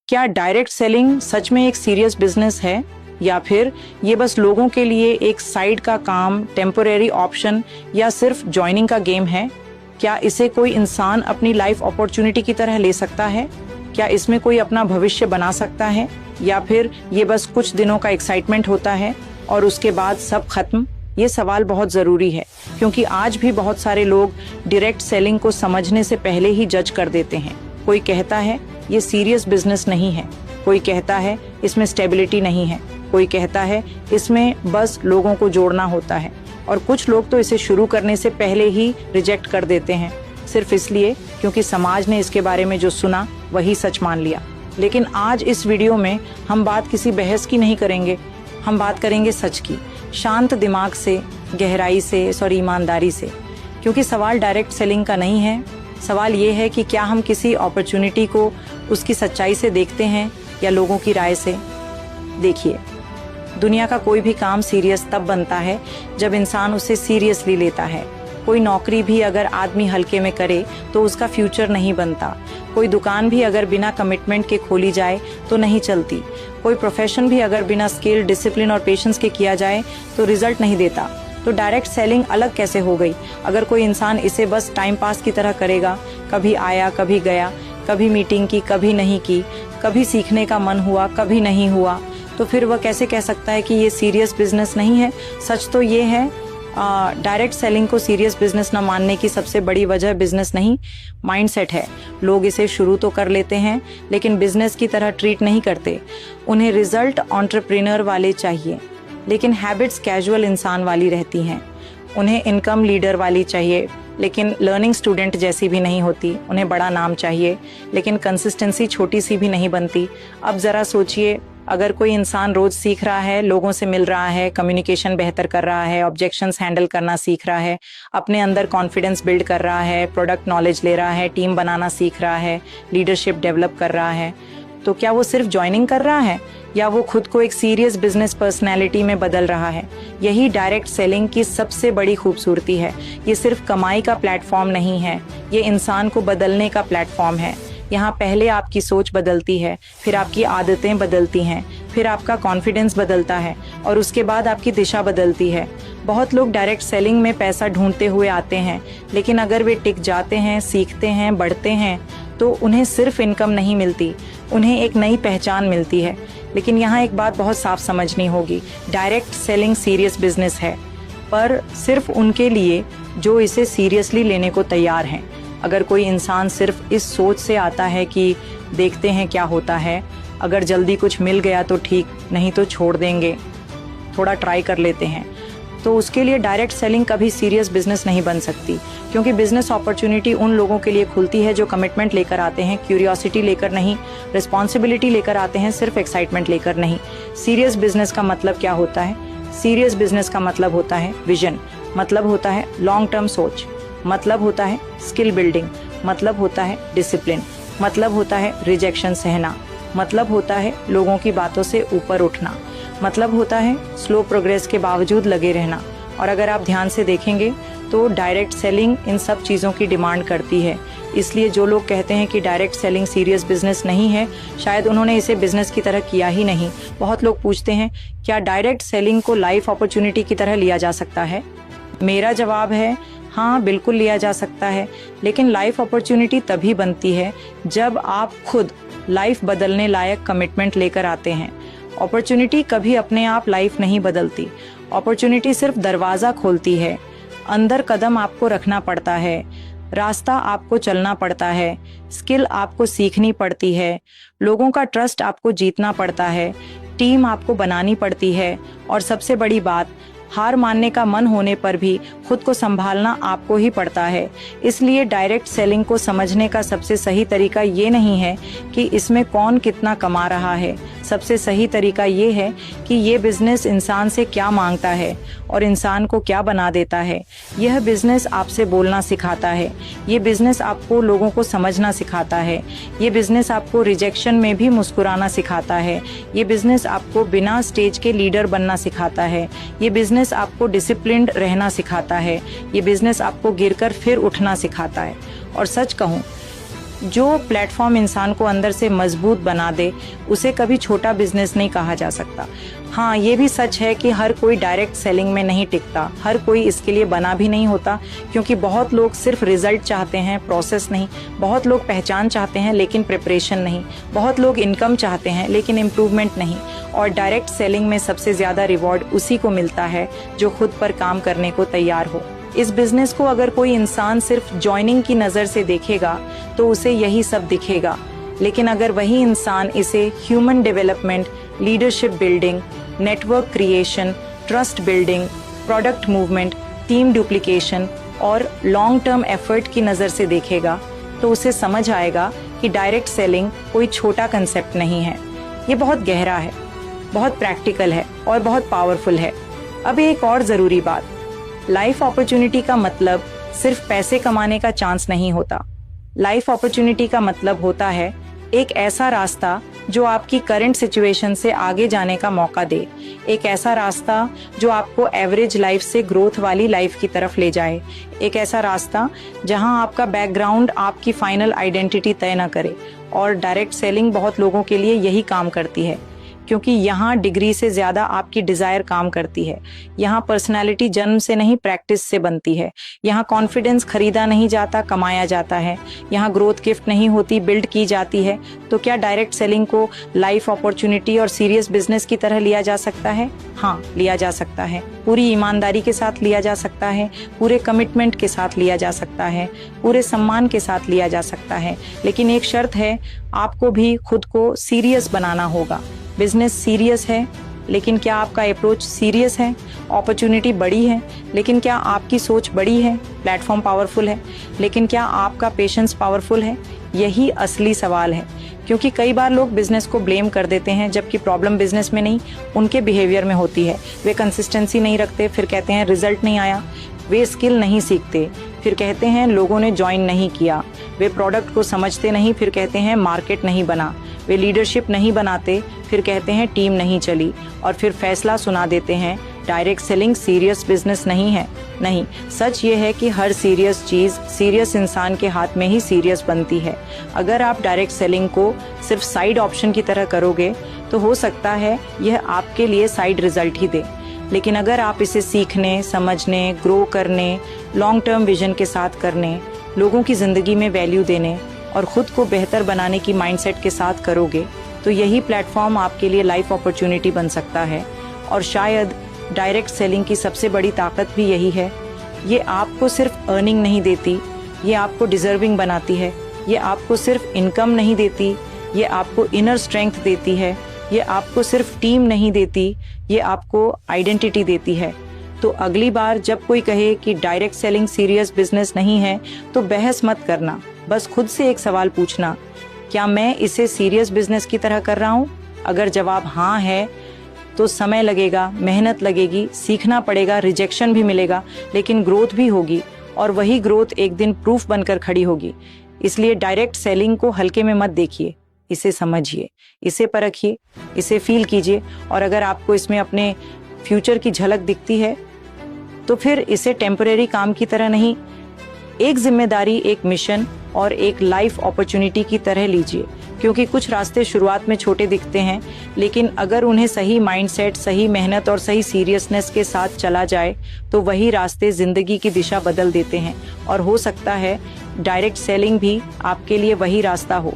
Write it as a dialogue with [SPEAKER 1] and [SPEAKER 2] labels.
[SPEAKER 1] क्या direct selling सच में एक सीरियस बिजनेस है या फिर ये बस लोगों के लिए एक साइड का काम, टेम्पोरेरी ऑप्शन या सिर्फ ज्वाइनिंग का गेम है? क्या इसे कोई इंसान अपनी लाइफ अपॉर्चुनिटी की तरह ले सकता है? क्या इसमें कोई अपना भविष्य बना सकता है या फिर ये बस कुछ दिनों का एक्साइटमेंट होता है और उसके बाद सब खत्म? ये सवाल बहुत ज़रूरी है क्योंकि आज भी बहुत सारे लोग डायरेक्ट सेलिंग को समझने से पहले ही जज कर देते हैं। कोई कहता है ये सीरियस बिजनेस नहीं है, कोई कहता है इसमें स्टेबिलिटी नहीं है, कोई कहता है इसमें बस लोगों को जोड़ना होता है, और कुछ लोग तो इसे शुरू करने से पहले ही रिजेक्ट कर देते हैं सिर्फ इसलिए क्योंकि समाज ने इसके बारे में जो सुना वही सच मान लिया। लेकिन आज इस वीडियो में हम बात किसी बहस की नहीं करेंगे, हम बात करेंगे सच की, शांत दिमाग से, गहराई से, ईमानदारी से। क्योंकि सवाल डायरेक्ट सेलिंग का नहीं है, सवाल ये है कि क्या हम किसी अपॉर्चुनिटी को उसकी सच्चाई से देखते हैं या लोगों की राय से। देखिए, दुनिया का कोई भी काम सीरियस तब बनता है जब इंसान उसे सीरियसली लेता है। कोई नौकरी भी अगर आदमी हल्के में करे तो उसका फ्यूचर नहीं बनता। कोई दुकान भी अगर बिना कमिटमेंट के खोली जाए तो नहीं चलती। कोई प्रोफेशन भी अगर बिना स्किल, डिसिप्लिन और पेशेंस के किया जाए तो रिजल्ट नहीं देता। तो डायरेक्ट सेलिंग अलग कैसे हो गई? अगर कोई इंसान इसे बस टाइम पास की तरह करेगा, कभी आया कभी गया, कभी मीटिंग की कभी नहीं की, कभी सीखने का मन हुआ कभी नहीं हुआ, तो फिर वह कैसे कह सकता है कि ये सीरियस बिजनेस नहीं है? सच तो ये है, डायरेक्ट सेलिंग को सीरियस बिजनेस न मानने की सबसे बड़ी वजह बिजनेस नहीं, माइंडसेट है। लोग इसे शुरू तो कर लेते हैं लेकिन बिजनेस की तरह ट्रीट नहीं करते। उन्हें रिजल्ट एंटरप्रेन्योर वाले चाहिए लेकिन हैबिट्स कैजुअल इंसान वाली रहती हैं। उन्हें इनकम लीडर वाली चाहिए लेकिन लर्निंग स्टूडेंट जैसी भी नहीं होती। उन्हें बड़ा नाम चाहिए लेकिन कंसिस्टेंसी छोटी सी भी नहीं बनती। अब ज़रा सोचिए, अगर कोई इंसान रोज सीख रहा है, लोगों से मिल रहा है, कम्युनिकेशन बेहतर कर रहा है, ऑब्जेक्शंस हैंडल करना सीख रहा है, अपने अंदर कॉन्फिडेंस बिल्ड कर रहा है, प्रोडक्ट नॉलेज ले रहा है, टीम बनाना सीख रहा है, लीडरशिप डेवलप कर रहा है, तो क्या वो सिर्फ ज्वाइनिंग कर रहा है या वो खुद को एक सीरियस बिजनेस पर्सनैलिटी में बदल रहा है? यही डायरेक्ट सेलिंग की सबसे बड़ी खूबसूरती है। ये सिर्फ कमाई का प्लेटफॉर्म नहीं है, ये इंसान को बदलने का प्लेटफॉर्म है। यहाँ पहले आपकी सोच बदलती है, फिर आपकी आदतें बदलती हैं, फिर आपका कॉन्फिडेंस बदलता है और उसके बाद आपकी दिशा बदलती है। बहुत लोग डायरेक्ट सेलिंग में पैसा ढूंढते हुए आते हैं लेकिन अगर वे टिक जाते हैं, सीखते हैं, बढ़ते हैं तो उन्हें सिर्फ इनकम नहीं मिलती, उन्हें एक नई पहचान मिलती है। लेकिन यहाँ एक बात बहुत साफ समझनी होगी, डायरेक्ट सेलिंग सीरियस बिजनेस है पर सिर्फ उनके लिए जो इसे सीरियसली लेने को तैयार हैं। अगर कोई इंसान सिर्फ इस सोच से आता है कि देखते हैं क्या होता है, अगर जल्दी कुछ मिल गया तो ठीक, नहीं तो छोड़ देंगे, थोड़ा ट्राई कर लेते हैं, तो उसके लिए डायरेक्ट सेलिंग कभी सीरियस बिजनेस नहीं बन सकती। क्योंकि बिजनेस अपॉर्चुनिटी उन लोगों के लिए खुलती है जो कमिटमेंट लेकर आते हैं, क्यूरियोसिटी लेकर नहीं, रिस्पॉन्सिबिलिटी लेकर आते हैं, सिर्फ एक्साइटमेंट लेकर नहीं। सीरियस बिजनेस का मतलब क्या होता है? सीरियस बिजनेस का मतलब होता है विजन, मतलब होता है लॉन्ग टर्म सोच, मतलब होता है स्किल बिल्डिंग, मतलब होता है डिसिप्लिन, मतलब होता है रिजेक्शन सहना, मतलब होता है लोगों की बातों से ऊपर उठना, मतलब होता है स्लो प्रोग्रेस के बावजूद लगे रहना। और अगर आप ध्यान से देखेंगे तो डायरेक्ट सेलिंग इन सब चीज़ों की डिमांड करती है। इसलिए जो लोग कहते हैं कि डायरेक्ट सेलिंग सीरियस बिजनेस नहीं है, शायद उन्होंने इसे बिजनेस की तरह किया ही नहीं। बहुत लोग पूछते हैं क्या डायरेक्ट सेलिंग को लाइफ अपॉर्चुनिटी की तरह लिया जा सकता है? मेरा जवाब है हाँ, बिल्कुल लिया जा सकता है, लेकिन लाइफ अपॉर्चुनिटी तभी बनती है जब आप खुद लाइफ बदलने लायक कमिटमेंट लेकर आते हैं। अपॉर्चुनिटी कभी अपने आप लाइफ नहीं बदलती, अपॉर्चुनिटी सिर्फ दरवाज़ा खोलती है। अंदर कदम आपको रखना पड़ता है, रास्ता आपको चलना पड़ता है, स्किल आपको सीखनी पड़ती है, लोगों का ट्रस्ट आपको जीतना पड़ता है, टीम आपको बनानी पड़ती है और सबसे बड़ी बात, हार मानने का मन होने पर भी खुद को संभालना आपको ही पड़ता है। इसलिए डायरेक्ट सेलिंग को समझने का सबसे सही तरीका ये नहीं है कि इसमें कौन कितना कमा रहा है, सबसे सही तरीका ये है कि ये बिजनेस इंसान से क्या मांगता है और इंसान को क्या बना देता है। यह बिजनेस आपसे बोलना सिखाता है, ये बिजनेस आपको लोगों को समझना सिखाता है, ये बिजनेस आपको रिजेक्शन में भी मुस्कुराना सिखाता है, ये बिजनेस आपको बिना स्टेज के लीडर बनना सिखाता है, ये बिजनेस आपको डिसिप्लिन्ड रहना सिखाता है, ये बिजनेस आपको गिरकर फिर उठना सिखाता है। और सच कहूँ, जो प्लेटफॉर्म इंसान को अंदर से मजबूत बना दे उसे कभी छोटा बिजनेस नहीं कहा जा सकता। हाँ, ये भी सच है कि हर कोई डायरेक्ट सेलिंग में नहीं टिकता, हर कोई इसके लिए बना भी नहीं होता, क्योंकि बहुत लोग सिर्फ रिजल्ट चाहते हैं, प्रोसेस नहीं। बहुत लोग पहचान चाहते हैं लेकिन प्रिपरेशन नहीं। बहुत लोग इनकम चाहते हैं लेकिन इम्प्रूवमेंट नहीं। और डायरेक्ट सेलिंग में सबसे ज़्यादा रिवॉर्ड उसी को मिलता है जो खुद पर काम करने को तैयार हो। इस बिजनेस को अगर कोई इंसान सिर्फ जॉइनिंग की नज़र से देखेगा तो उसे यही सब दिखेगा, लेकिन अगर वही इंसान इसे human development, leadership building, network creation, trust building, product movement, team duplication और लॉन्ग टर्म एफर्ट की नज़र से देखेगा तो उसे समझ आएगा कि डायरेक्ट सेलिंग कोई छोटा कंसेप्ट नहीं है। ये बहुत गहरा है, बहुत प्रैक्टिकल है और बहुत पावरफुल है। अब एक और ज़रूरी बात, लाइफ अपॉर्चुनिटी का मतलब सिर्फ पैसे कमाने का चांस नहीं होता। लाइफ अपॉर्चुनिटी का मतलब होता है एक ऐसा रास्ता जो आपकी करंट सिचुएशन से आगे जाने का मौका दे, एक ऐसा रास्ता जो आपको एवरेज लाइफ से ग्रोथ वाली लाइफ की तरफ ले जाए, एक ऐसा रास्ता जहां आपका बैकग्राउंड आपकी फाइनल आइडेंटिटी तय न करे। और डायरेक्ट सेलिंग बहुत लोगों के लिए यही काम करती है, क्योंकि यहाँ डिग्री से ज़्यादा आपकी डिज़ायर काम करती है। यहाँ पर्सनालिटी जन्म से नहीं, प्रैक्टिस से बनती है। यहाँ कॉन्फिडेंस खरीदा नहीं जाता, कमाया जाता है। यहाँ ग्रोथ गिफ्ट नहीं होती, बिल्ड की जाती है। तो क्या डायरेक्ट सेलिंग को लाइफ अपॉर्चुनिटी और सीरियस बिजनेस की तरह लिया जा सकता है? हाँ, लिया जा सकता है। पूरी ईमानदारी के साथ लिया जा सकता है, पूरे कमिटमेंट के साथ लिया जा सकता है, पूरे सम्मान के साथ लिया जा सकता है। लेकिन एक शर्त है, आपको भी खुद को सीरियस बनाना होगा। बिजनेस सीरियस है, लेकिन क्या आपका अप्रोच सीरियस है? अपॉर्चुनिटी बड़ी है, लेकिन क्या आपकी सोच बड़ी है? प्लेटफॉर्म पावरफुल है, लेकिन क्या आपका पेशेंस पावरफुल है? यही असली सवाल है, क्योंकि कई बार लोग बिजनेस को ब्लेम कर देते हैं, जबकि प्रॉब्लम बिजनेस में नहीं, उनके बिहेवियर में होती है। वे कंसिस्टेंसी नहीं रखते, फिर कहते हैं रिजल्ट नहीं आया। वे स्किल नहीं सीखते, फिर कहते हैं लोगों ने ज्वाइन नहीं किया। वे प्रोडक्ट को समझते नहीं, फिर कहते हैं मार्केट नहीं बना। वे लीडरशिप नहीं बनाते, फिर कहते हैं टीम नहीं चली। और फिर फैसला सुना देते हैं डायरेक्ट सेलिंग सीरियस बिजनेस नहीं है। नहीं, सच ये है कि हर सीरियस चीज़ सीरियस इंसान के हाथ में ही सीरियस बनती है। अगर आप डायरेक्ट सेलिंग को सिर्फ साइड ऑप्शन की तरह करोगे तो हो सकता है यह आपके लिए साइड रिजल्ट ही दे, लेकिन अगर आप इसे सीखने, समझने, ग्रो करने, लॉन्ग टर्म विजन के साथ करने, लोगों की ज़िंदगी में वैल्यू देने और ख़ुद को बेहतर बनाने की माइंडसेट के साथ करोगे तो यही प्लेटफॉर्म आपके लिए लाइफ अपॉर्चुनिटी बन सकता है। और शायद डायरेक्ट सेलिंग की सबसे बड़ी ताकत भी यही है। ये आपको सिर्फ अर्निंग नहीं देती, ये आपको डिज़र्विंग बनाती है। ये आपको सिर्फ इनकम नहीं देती, ये आपको इनर स्ट्रेंथ देती है। ये आपको सिर्फ टीम नहीं देती, ये आपको आइडेंटिटी देती है। तो अगली बार जब कोई कहे कि डायरेक्ट सेलिंग सीरियस बिजनेस नहीं है तो बहस मत करना, बस खुद से एक सवाल पूछना, क्या मैं इसे सीरियस बिजनेस की तरह कर रहा हूँ? अगर जवाब हाँ है तो समय लगेगा, मेहनत लगेगी, सीखना पड़ेगा, रिजेक्शन भी मिलेगा, लेकिन ग्रोथ भी होगी और वही ग्रोथ एक दिन प्रूफ बनकर खड़ी होगी। इसलिए डायरेक्ट सेलिंग को हल्के में मत देखिए, इसे समझिए, इसे परखिए, इसे फील कीजिए। और अगर आपको इसमें अपने फ्यूचर की झलक दिखती है तो फिर इसे टेम्परेरी काम की तरह नहीं, एक जिम्मेदारी, एक मिशन और एक लाइफ अपॉर्चुनिटी की तरह लीजिए। क्योंकि कुछ रास्ते शुरुआत में छोटे दिखते हैं, लेकिन अगर उन्हें सही माइंडसेट, सही मेहनत और सही सीरियसनेस के साथ चला जाए तो वही रास्ते जिंदगी की दिशा बदल देते हैं। और हो सकता है डायरेक्ट सेलिंग भी आपके लिए वही रास्ता हो।